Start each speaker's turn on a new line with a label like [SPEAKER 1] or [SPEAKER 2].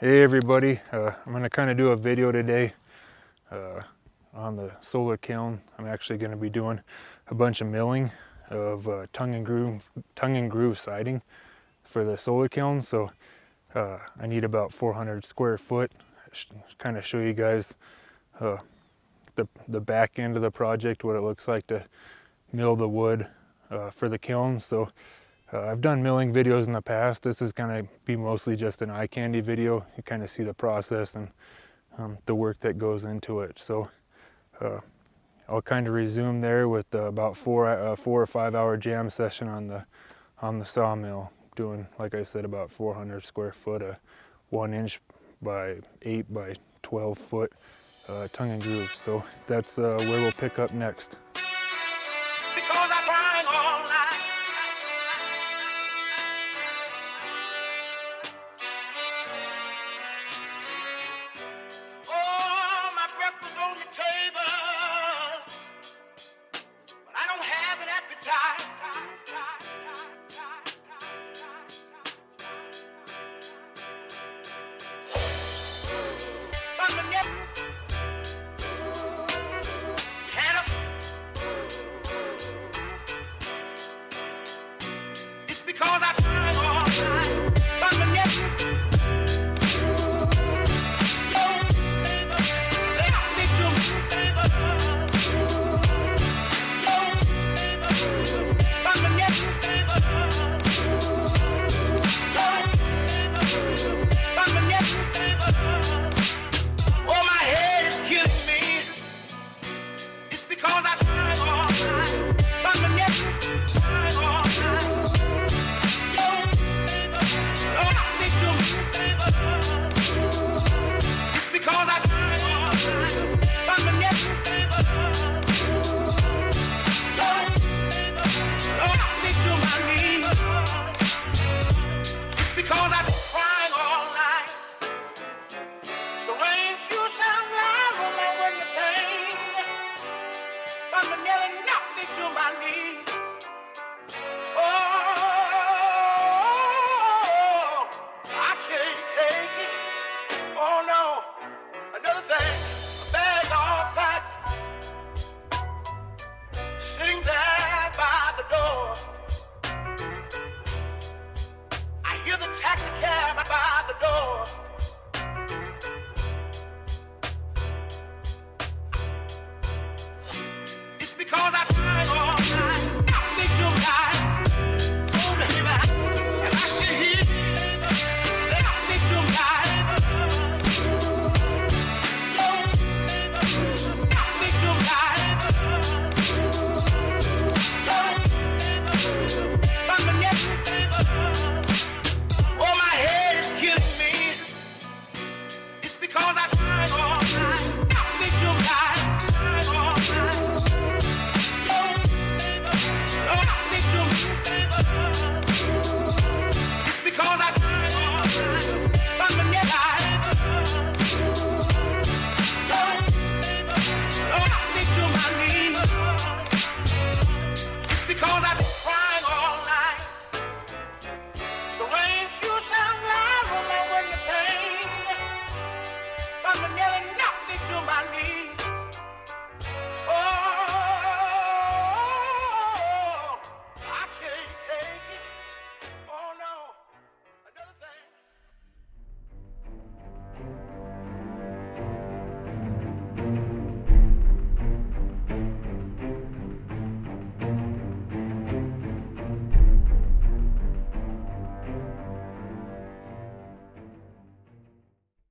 [SPEAKER 1] Hey everybody, I'm going to kind of do a video today on the solar kiln. I'm actually going to be doing a bunch of milling of tongue and groove siding for the solar kiln. So I need about 400 square foot. Kind of show you guys the back end of the project, what it looks like to mill the wood for the kiln. So I've done milling videos in the past. This is going to be mostly just an eye candy video. You kind of see the process and the work that goes into it. So I'll kind of resume there with about 4 or 5 hour jam session on the sawmill, doing, like I said, about 400 square foot, a 1 inch by 8 by 12 foot tongue and groove. So that's where we'll pick up next.